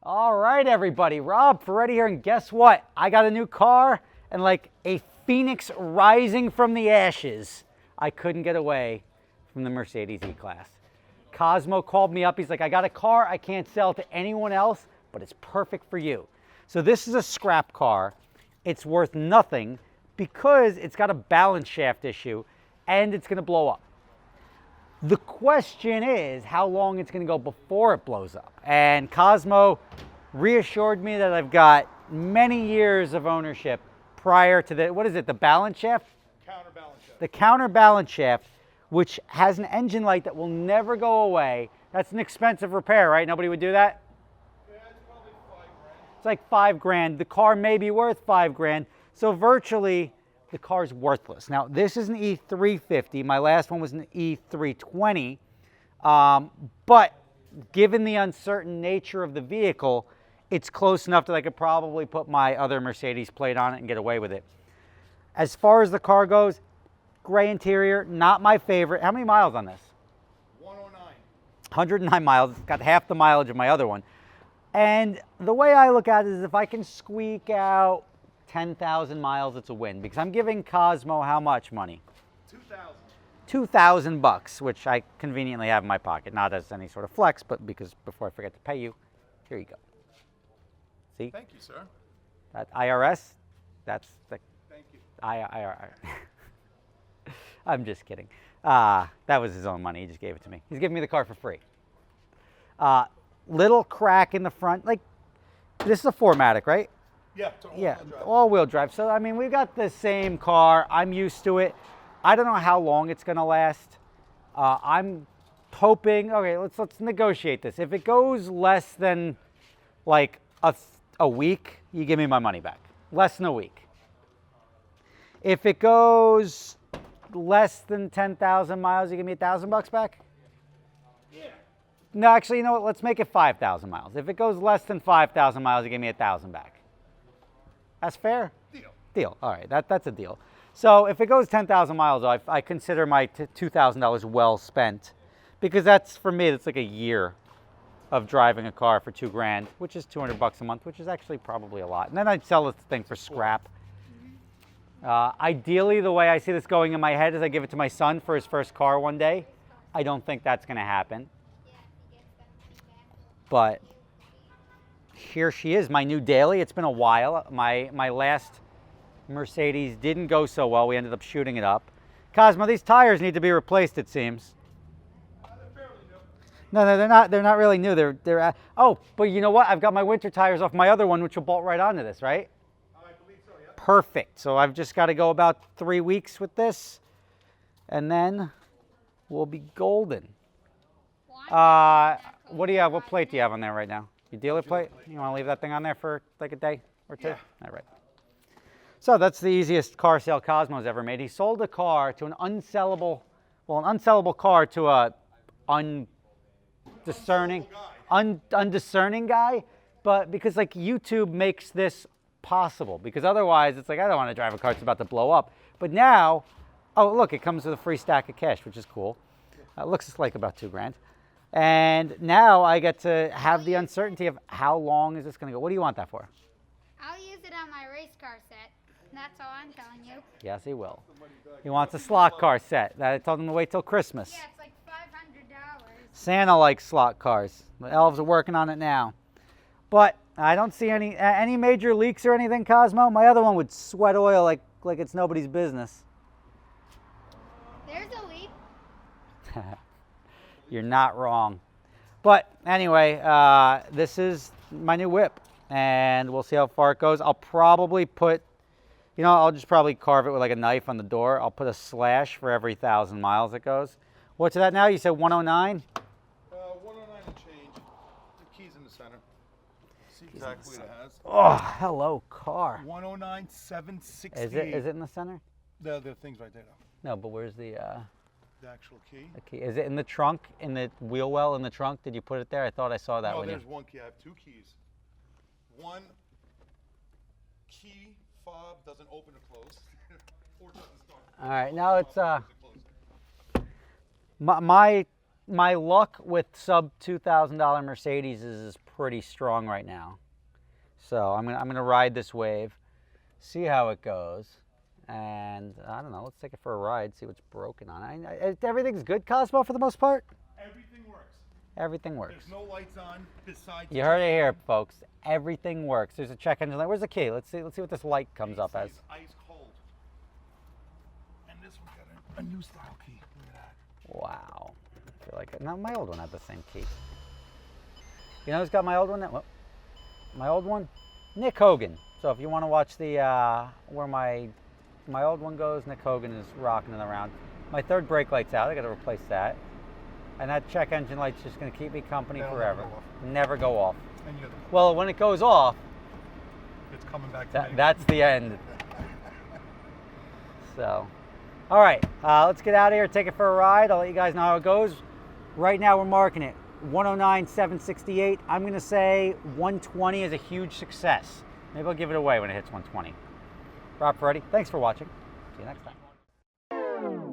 All right, everybody. Rob Ferretti here, and guess what? I got a new car, and like a phoenix rising from the ashes, I couldn't get away from the Mercedes E-Class. Cosmo called me up. He's like, I got a car. I can't sell it to anyone else, but it's perfect for you. So this is a scrap car. It's worth nothing because it's got a balance shaft issue, and it's going to blow up. The question is how long it's going to go before it blows up. And Cosmo reassured me that I've got many years of ownership prior to the, what is it, the balance shaft? Counterbalance shaft. The counterbalance shaft, which has an engine light that will never go away. That's an expensive repair, right? Nobody would do that? Yeah, it's probably $5,000. It's like $5,000. The car may be worth $5,000. So virtually, the car's worthless. Now, this is an E350. My last one was an E320. But given the uncertain nature of the vehicle, it's close enough that I could probably put my other Mercedes plate on it and get away with it. As far as the car goes, gray interior, not my favorite. How many miles on this? 109. 109 miles. It's got half the mileage of my other one. And the way I look at it is if I can squeak out 10,000 miles, it's a win, because I'm giving Cosmo how much money? 2,000. 2,000 bucks, which I conveniently have in my pocket, not as any sort of flex, but because before I forget to pay you, here you go. See? Thank you, sir. That IRS, that's the Thank you. IRS. I'm just kidding. That was his own money. He just gave it to me. He's giving me the car for free. Little crack in the front. Like, this is a 4MATIC, right? Yeah, Yeah, all-wheel drive. So, I mean, we've got the same car. I'm used to it. I don't know how long it's going to last. I'm hoping, okay, let's negotiate this. If it goes less than, like, a week, you give me my money back. Less than a week. If it goes less than 10,000 miles, you give me 1,000 bucks back? Yeah. No, actually, you know what? Let's make it 5,000 miles. If it goes less than 5,000 miles, you give me 1,000 back. That's fair? Deal. Deal. All right, that's a deal. So if it goes 10,000 miles, I consider my $2,000 well spent, because that's, for me, that's like a year of driving a car for $2,000, which is 200 bucks a month, which is actually probably a lot. And then I'd sell this thing for scrap. Ideally, the way I see this going in my head is I give it to my son for his first car one day. I don't think that's going to happen. But here she is, my new daily. It's been a while. My last Mercedes didn't go so well. We ended up shooting it up. Cosmo, these tires need to be replaced, it seems. They're fairly new. No, they're not. They're not really new. They're oh, but you know what? I've got my winter tires off my other one, which will bolt right onto this, right? I believe so, yeah. Perfect. So I've just got to go about 3 weeks with this, and then we'll be golden. What do you have? What plate do you have on there right now? Your dealer plate? You want to leave that thing on there for like a day or two? Yeah. All right. So that's the easiest car sale Cosmo's ever made. He sold a car to an unsellable car to a undiscerning guy, but because like YouTube makes this possible, because otherwise it's like, I don't want to drive a car that's about to blow up. But now, oh look, it comes with a free stack of cash, which is cool. It looks like about $2,000. And now I get to have the uncertainty of how long is this going to go. What do you want that for? I'll use it on my race car set. That's all I'm telling you. Yes, he will. He wants a slot car set. I told him to wait till Christmas. Yeah, it's like $500. Santa likes slot cars. The elves are working on it now. But I don't see any major leaks or anything, Cosmo. My other one would sweat oil like it's nobody's business. There's a leak. You're not wrong. But anyway, this is my new whip, and we'll see how far it goes. I'll probably put, I'll just probably carve it with like a knife on the door. I'll put a slash for every 1,000 miles it goes. What's that now? You said 109? 109 and change. The key's in the center. See exactly what it has. Oh, hello, car. 109 768. Is it in the center? The thing's right there now. No, but where's the actual key? key? Is it in the trunk, in the wheel well in the trunk? Did you put it there? I thought I saw that No, when there's one key. I have two keys. One key fob doesn't open or close. Or doesn't start. All right, now it's my my luck with sub $2,000 Mercedes is pretty strong right now. So I'm gonna ride this wave, see how it goes, and I don't know. Let's take it for a ride, see what's broken on it. Everything's good, Cosmo, for the most part. Everything works. Everything works. There's no lights on besides. You heard it here, folks. Everything works. There's a check engine light. Where's the key? Let's see what this light comes up as. Ice cold. And this one got a new style key. Look at that. Wow. I feel like no, my old one had the same key. You know who's got my old one? Well, my old one, Nick Hogan. So if you want to watch the where my old one goes, Nick Hogan is rocking it around. My third brake light's out. I got to replace that. And that check engine light's just going to keep me company forever. Never go off. And you Well, when it goes off, it's coming back to me. that's the end. So, all right, let's get out of here, take it for a ride. I'll let you guys know how it goes. Right now we're marking it 109,768. I'm going to say 120 is a huge success. Maybe I'll give it away when it hits 120. Rob Ferretti, thanks for watching. See you next time.